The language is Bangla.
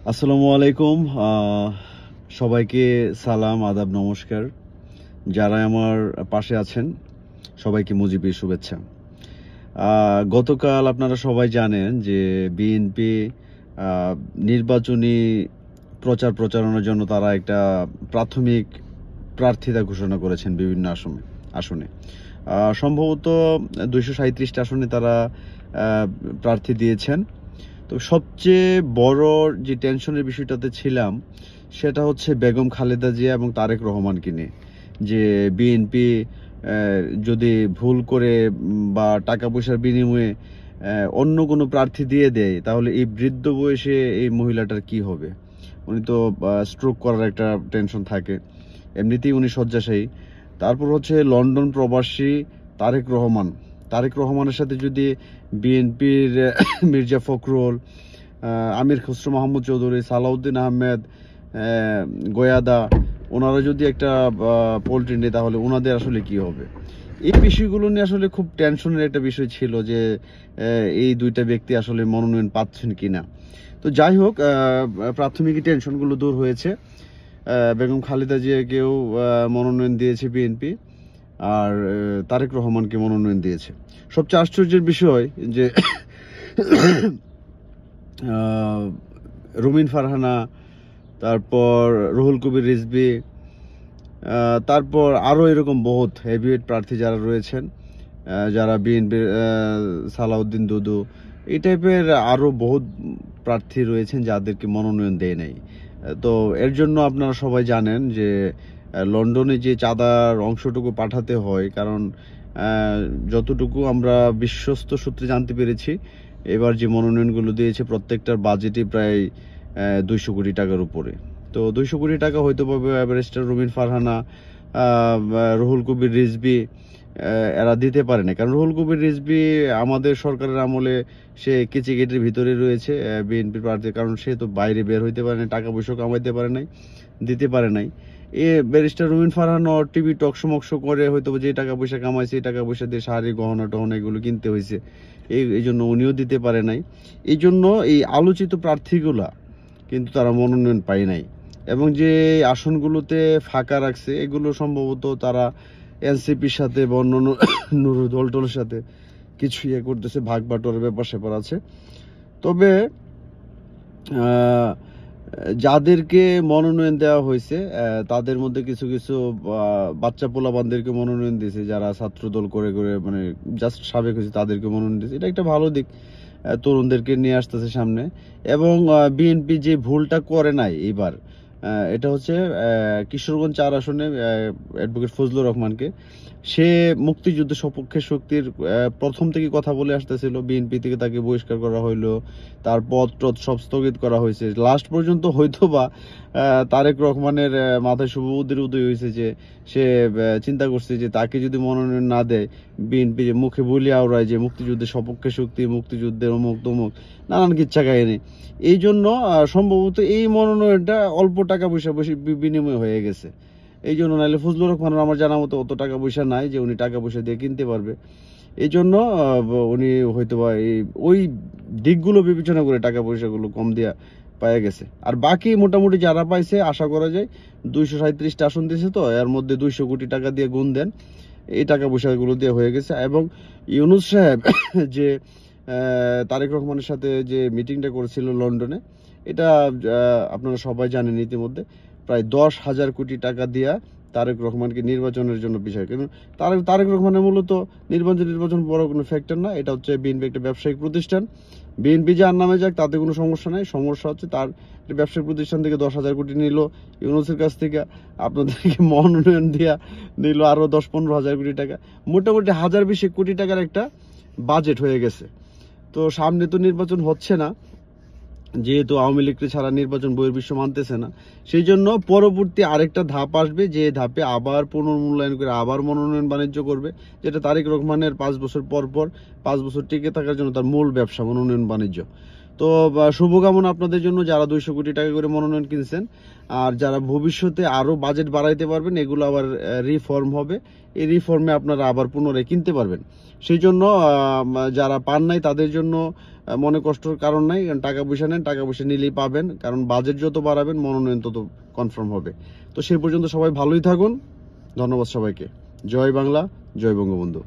আসসালামু আলাইকুম। সবাইকে সালাম, আদাব, নমস্কার। যারা আমার পাশে আছেন সবাইকে মুজিবের শুভেচ্ছা। গতকাল আপনারা সবাই জানেন যে বিএনপি নির্বাচনী প্রচারণার জন্য তারা একটা প্রাথমিক প্রার্থিতা ঘোষণা করেছেন বিভিন্ন আসনে। সম্ভবত 237টা আসনে তারা প্রার্থী দিয়েছেন। তো সবচেয়ে বড় যে টেনশনের বিষয়টাতে ছিলাম সেটা হচ্ছে বেগম খালেদা জিয়া এবং তারেক রহমানকে নিয়ে, যে বিএনপি যদি ভুল করে বা টাকা পয়সার বিনিময়ে অন্য কোনো প্রার্থী দিয়ে দেয় তাহলে এই বৃদ্ধ বয়সে এই মহিলাটার কি হবে। উনি তো স্ট্রোক করার একটা টেনশন থাকে, এমনিতেই উনি শয্যাশায়ী। তারপর হচ্ছে লন্ডন প্রবাসী তারেক রহমানের সাথে যদি বিএনপির মির্জা ফখরুল, আমির খসরু মাহমুদ চৌধুরী, সালাউদ্দিন আহমেদ, গোয়াদা, ওনারা যদি একটা পোল্ট্রি নেয় তাহলে ওনাদের আসলে কি হবে। এই বিষয়গুলো নিয়ে আসলে খুব টেনশনের একটা বিষয় ছিল যে এই দুইটা ব্যক্তি আসলে মনোনয়ন পাচ্ছেন কিনা। তো যাই হোক, প্রাথমিক টেনশনগুলো দূর হয়েছে। বেগম খালেদা জিয়াকেও মনোনয়ন দিয়েছে বিএনপি, আর তারেক রহমানকে মনোনয়ন দিয়েছে। সবচেয়ে আশ্চর্যের বিষয় যে রুমিন ফারহানা, তারপর রুহুল কবির রিজভী, তারপর আরও এরকম বহুত হেভিওয়েট প্রার্থী যারা রয়েছেন, যারা বিএনপির সালাউদ্দিন দুদু, এই টাইপের আরও বহুত প্রার্থী রয়েছেন যাদেরকে মনোনয়ন দেয় নাই। তো এর জন্য আপনারা সবাই জানেন যে লন্ডনে যে চাঁদার অংশটুকু পাঠাতে হয়, কারণ যতটুকু আমরা বিশ্বস্ত সূত্রে জানতে পেরেছি এবার যে মনোনয়নগুলো দিয়েছে প্রত্যেকটার বাজেটই প্রায় 200 কোটি টাকার উপরে। তো 200 কোটি টাকা হয়তো পাবে ব্যারিস্টার রুমিন ফারহানা, রুহুল কবির রিজভী এরা দিতে পারে না, কারণ রুহুল কবির রিজভী আমাদের সরকারের আমলে সে কেচি গেটের ভিতরে রয়েছে বিএনপির প্রার্থী, কারণ সে তো বাইরে বের হইতে পারে না, টাকা পয়সা কামাইতে পারে নাই, দিতে পারে নাই। ব্যারিস্টার রুমিন ফারহানা টিভি টকশো করে হয়তো যে টাকা পয়সা কামাইছে এই টাকা পয়সা দিয়ে শাড়ি গহনা টহনা এগুলো কিনতে হয়েছে, এই জন্য উনিও দিতে পারে নাই। এই জন্য এই আলোচিত প্রার্থীগুলা কিন্তু তারা মনোনয়ন পায় নাই, এবং যে আসনগুলোতে ফাঁকা রাখছে এগুলো সম্ভবত তারা এনসিপির সাথে বা অন্যান্য নুরু দলটলের সাথে কিছু করতেছে, ভাগ বাটোয়ারের ব্যাপার স্যাপার আছে। তবে যাদেরকে মনোনয়ন দেওয়া হয়েছে তাদের মধ্যে কিছু কিছু বাচ্চা পোলাপানদেরকে মনোনয়ন দিয়েছে, যারা ছাত্র দল করে মানে জাস্ট সাবেক হয়েছে তাদেরকে মনোনয়ন দিয়েছে। এটা একটা ভালো দিক, তরুণদেরকে নিয়ে আসতেছে সামনে। এবং বিএনপি যে ভুলটা করে নাই এবার, এটা হচ্ছে কিশোরগঞ্জ 4 আসনে অ্যাডভোকেট ফজলুর রহমানকে, সে মুক্তিযুদ্ধ সপক্ষে শক্তির প্রথম থেকে কথা বলে আসতেছিল, বিএনপি থেকে তাকে বহিষ্কার করা হইলো, তার পদ টদ সব স্থগিত করা হয়েছে। লাস্ট পর্যন্ত হয়তো বা তারেক রহমানের মাথায় শুভ বুদ্ধির উদয় হয়েছে যে সে চিন্তা করছে যে তাকে যদি মনোনয়ন না দেয়, বিএনপি যে মুখে বলি আওড়ায় যে মুক্তিযুদ্ধের সপক্ষে শক্তি, মুক্তিযুদ্ধের অমুক তমুক নানান কিচ্ছা কাহিনী, এই জন্য সম্ভবত এই মনোনয়নটা অল্প টাকা পয়সা বেশি বিনিময় হয়ে গেছে। এই জন্য, নাহলে ফজলুর রহমানের আমার জানা মতো অত টাকা পয়সা নাই যে উনি টাকা পয়সা দিয়ে কিনতে পারবে। এই জন্য উনি হয়তো বা ওই দিকগুলো বিবেচনা করে টাকা পয়সাগুলো কম দিয়া পাওয়া গেছে। আর বাকি মোটামুটি যারা পাইছে আশা করা যায় 237টা আসন দিয়েছে, তো এর মধ্যে 200 কোটি টাকা দিয়ে গুণ দেন, এই টাকা পয়সাগুলো দিয়ে হয়ে গেছে। এবং ইউনূস সাহেব যে তারেক রহমানের সাথে যে মিটিংটা করেছিল লন্ডনে, এটা আপনারা সবাই জানেন ইতিমধ্যে, প্রায় 10,000 কোটি টাকা দিয়া তারেক রহমানকে নির্বাচনের জন্য বিষয়। কিন্তু তারেক রহমানের মূলত নির্বাচন বড় কোনো ফ্যাক্টর না, এটা হচ্ছে বিএনপি একটা ব্যবসায়িক প্রতিষ্ঠান। বিএনপি যার নামে যাক তাতে কোনো সমস্যা নাই, সমস্যা হচ্ছে তার ব্যবসায়িক প্রতিষ্ঠান থেকে 10,000 কোটি নিল ইউনূসের কাছ থেকে, আপনাদেরকে মনোনয়ন দিয়া নিল আরো 10-15 হাজার কোটি টাকা, মোটামুটি 1,020 কোটি টাকার একটা বাজেট হয়ে গেছে। তো সামনে তো নির্বাচন হচ্ছে না, যেহেতু আওয়ামী লীগকে ছাড়া নির্বাচন বহির্বিশ্ব মানতেছে না, সেই জন্য পরবর্তী আরেকটা ধাপ আসবে, যে ধাপে আবার পুনর্মূল্যায়ন করে আবার মনোনয়ন বাণিজ্য করবে, যেটা তারেক রহমানের 5 বছর পর 5 বছর টিকে থাকার জন্য তার মূল ব্যবসা মনোনয়ন বাণিজ্য। তো শুভকামনা আপনাদের জন্য যারা 200 কোটি টাকা করে মনোনয়ন কিনছেন, আর যারা ভবিষ্যতে আরো বাজেট বাড়াইতে পারবেন, এগুলো আবার রিফর্ম হবে, এই রিফর্মে আপনারা আবার পুনরায় কিনতে পারবেন। সেই জন্য যারা পান নাই তাদের জন্য মনে কষ্টের কারণ নাই, কারণ টাকা পয়সা নেন, টাকা পয়সা নিলেই পাবেন, কারণ বাজেট যত বাড়াবেন মনোনয়ন তত কনফার্ম হবে। তো সেই পর্যন্ত সবাই ভালোই থাকুন, ধন্যবাদ সবাইকে। জয় বাংলা, জয় বঙ্গবন্ধু।